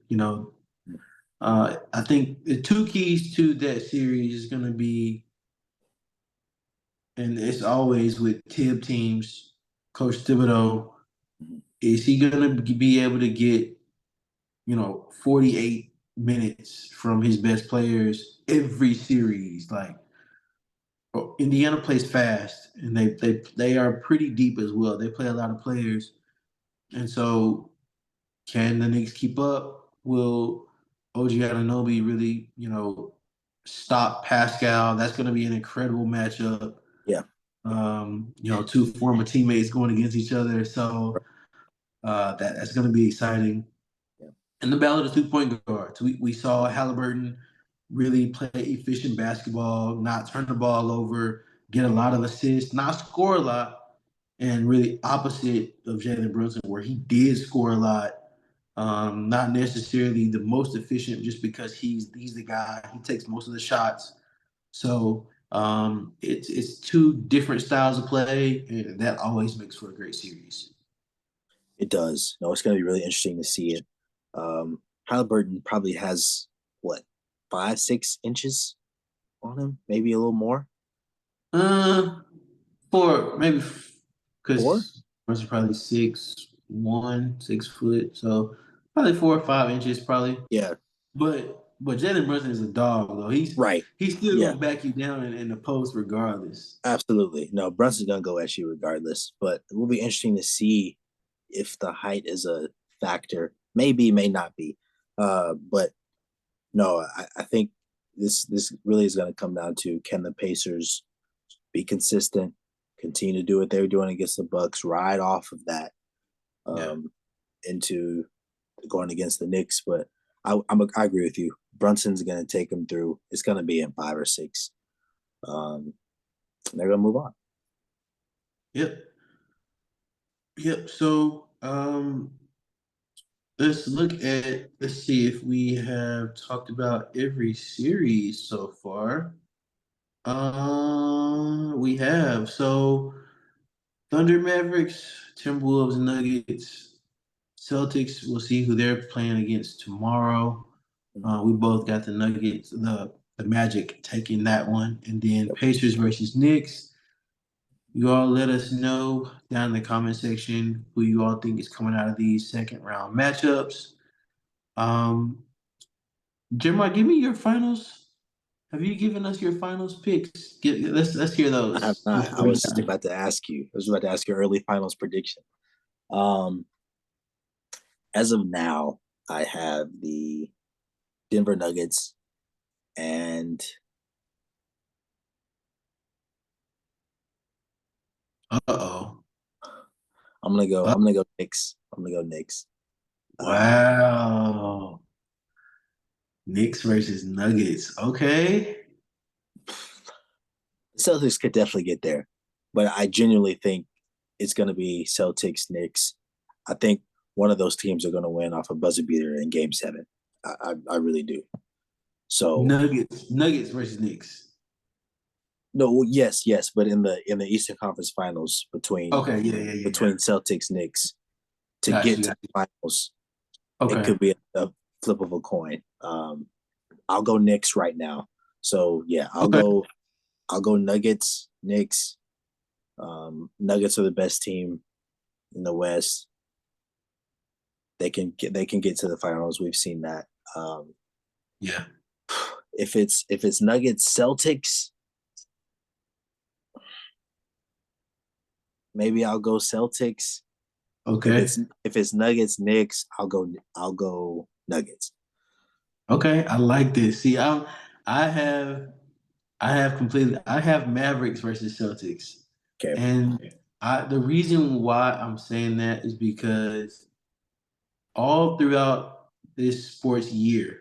I think the two keys to that series is going to be, and it's always with Tib teams, Coach Thibodeau, is he going to be able to get, 48 minutes from his best players every series? Like, Indiana plays fast, and they are pretty deep as well. They play a lot of players, and so can the Knicks keep up? Will OG Anunoby really, stop Pascal? That's going to be an incredible matchup. Yeah. Two former teammates going against each other, so that's going to be exciting. Yeah. And the battle of the 2 point guards. We saw Halliburton really play efficient basketball, not turn the ball over, get a lot of assists, not score a lot, and really opposite of Jalen Brunson, where he did score a lot. Not necessarily the most efficient, just because he's the guy. He takes most of the shots. So It's two different styles of play, and that always makes for a great series. It does. No, it's going to be really interesting to see it. Halliburton probably has what 5, 6 inches on him, maybe a little more. Uh, for maybe Four? because Russ is probably 6'1", 6 foot, so probably 4 or 5 inches, probably. Yeah, But Jalen Brunson is a dog though. right. He's still Yeah, gonna back you down in the post regardless. absolutely. No, Brunson's gonna go at you regardless. But it will be interesting to see if the height is a factor. Maybe, may not be. But no, I think this really is going to come down to can the Pacers be consistent, continue to do what they were doing against the Bucks, ride off of that Yeah. into going against the Knicks. But I agree with you. Brunson's going to take them through. It's going to be in 5 or 6. Um, they're going to move on. Yep. Yep. So let's see if we have talked about every series so far. We have. So Thunder Mavericks, Timberwolves, Nuggets, Celtics. We'll see who they're playing against tomorrow. We both got the Nuggets, the Magic taking that one, and then Yep. Pacers versus Knicks. You all let us know down in the comment section who you all think is coming out of these second round matchups. Um, Jeremiah, give me your finals. Have you given us your finals picks? Let's hear I have those not. I before you was die. about to ask you. I was about to ask your early finals prediction. Um, as of now, I have the Denver Nuggets and Uh-oh. I'm gonna go Knicks. I'm gonna go Knicks. Um, Wow. Knicks versus Nuggets. Okay. Celtics could definitely get there, but I genuinely think it's gonna be Celtics Knicks. I think one of those teams are gonna win off a buzzer beater in Game 7. I really do. So Nuggets versus Knicks. no, yes, yes, but in the Eastern Conference Finals Okay, yeah, yeah, yeah, yeah. between Celtics Knicks to Got get you, to got the you. finals, it Okay. could be a flip of a coin. I'll go Knicks right now. So yeah, Okay. I'll go Nuggets, Knicks. Nuggets are the best team in the West. They can get to the finals. We've seen that. Um, Yeah. if it's Nuggets Celtics, maybe I'll go Celtics. If Okay. it's if it's Nuggets Knicks, I'll go Nuggets. Okay. I like this. See, I have I have Mavericks versus Celtics. Okay. And the reason why I'm saying that is because all throughout this sports year,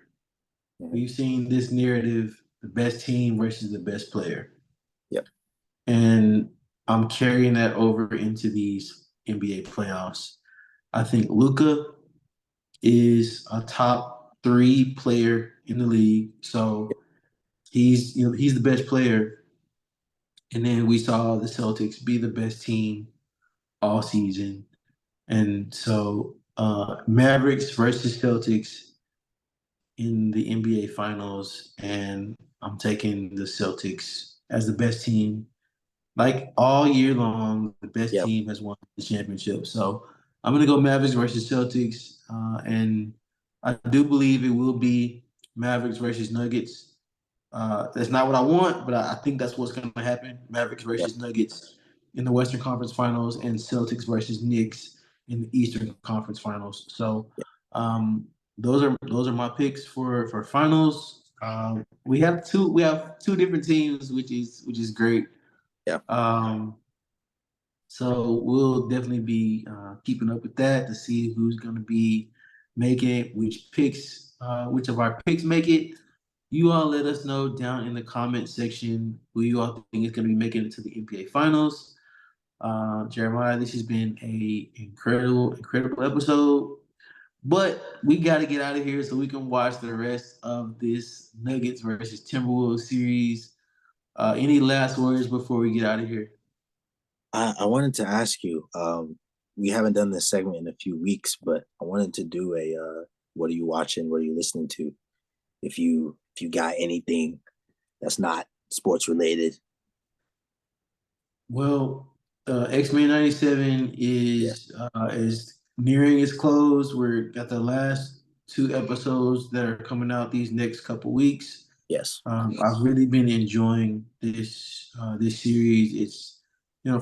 Mhm. we've seen this narrative, the best team versus the best player. Yep. And I'm carrying that over into these NBA playoffs. I think Luka is a top three player in the league. So he's the best player. And then we saw the Celtics be the best team all season. And so Mavericks versus Celtics in the NBA finals, and I'm taking the Celtics as the best team. Like all year long, the best Yep. team has won the championship. So I'm gonna go Mavericks versus Celtics, and I do believe it will be Mavericks versus Nuggets. That's not what I want, but I think that's what's going to happen. Mavericks Yep. versus Nuggets in the Western Conference Finals, and Celtics versus Knicks in the Eastern Conference Finals. So Yep. um, those are my picks for finals. We have two different teams, which is great. Yep. Um, so we'll definitely be keeping up with that to see who's going to be making it, which of our picks make it. You all let us know down in the comment section who you all think is going to be making it to the NBA Finals. Jeremiah, this has been a incredible episode. But we got to get out of here so we can watch the rest of this Nuggets versus Timberwolves series. Any last words before we get out of here? I wanted to ask you. We haven't done this segment in a few weeks, but I wanted to do a what are you watching? What are you listening to? If you got anything that's not sports related. Well, X-Men '97 Yeah. is nearing its close. We're got the last two episodes that are coming out these next couple weeks. Yes. I've really been enjoying this series. It's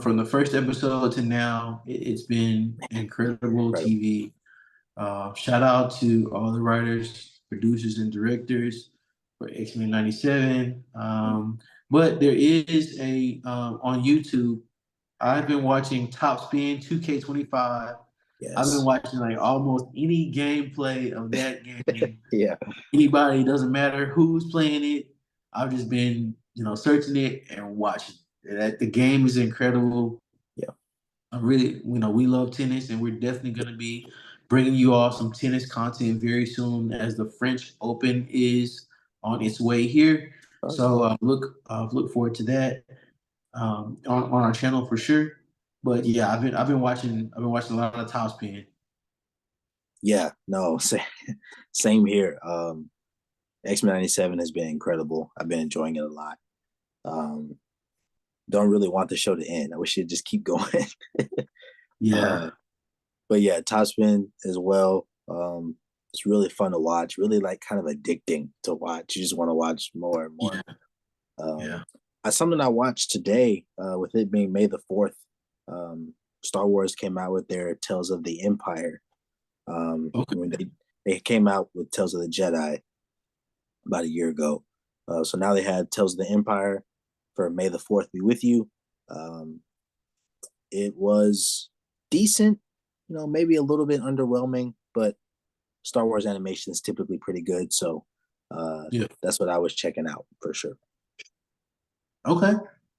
from the first episode to now, it's been incredible Incredible. TV. Shout out to all the writers, producers, and directors for X-Men '97. But there is a on YouTube. I've been watching Top Spin 2K25. I've been Yes. watching like almost any gameplay of that game. Yeah. Anybody, doesn't matter who's playing it. I've just been, searching it and watching. That the game is incredible. Yeah. I really, we love tennis, and we're definitely going to be bringing you all some tennis content very soon as the French Open is on its way here. Oh, yeah. So look forward to that on our channel for sure. But yeah, I've been watching a lot of top spin. Yeah. No. Same here. X-Men '97 has been incredible. I've been enjoying it a lot. Um, don't really want the show to end. I wish it'd just keep going. Yeah, uh, but yeah, Topspin as well. It's really fun to watch. Really like kind of addicting to watch. You just want to watch more and more. yeah, Um, yeah. something I watched today, with it being May 4th. Star Wars came out with their Tales of the Empire. When Okay. they came out with Tales of the Jedi about a year ago. So now they had Tales of the Empire for May 4th be with you. Um, it was decent, maybe a little bit underwhelming, but Star Wars animation is typically pretty good. So Yeah. that's what I was checking out for sure. Okay.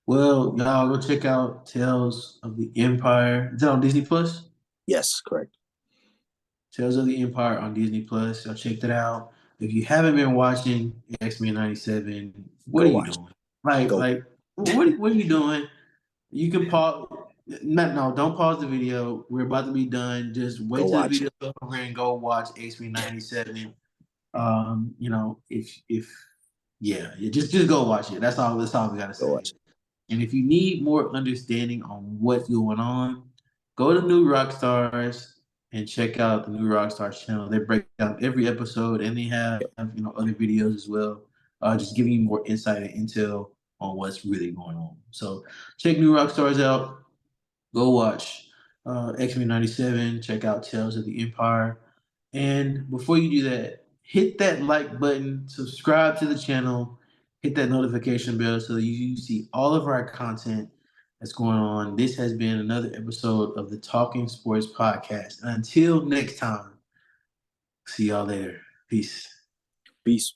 Well, y'all go check out Tales of the Empire. Is that on Disney Plus? Yes, correct. Tales of the Empire on Disney Plus. So check that out. If you haven't been watching X-Men '97, what Go are you watch. doing? Like, Go. like, what are you doing? You can pause. No, don't pause the video. We're about to be done. Just Go wait till the watch video it. is over and go watch X-Men '97. If just go watch it. That's all we gotta Go say. watch it. And if you need more understanding on what's going on, go to New Rockstars and check out the New Rockstars channel. They break down every episode, and they have Yep. other videos as well, just giving you more insight and intel on what's really going on. So check New Rockstars out. Go watch X-Men '97. Check out Tales of the Empire. And before you do that, hit that like button, subscribe to the channel, hit that notification bell so that you see all of our content that's going on. This has been another episode of the Talking Sports Podcast. Until next time, see y'all later. Peace. Peace.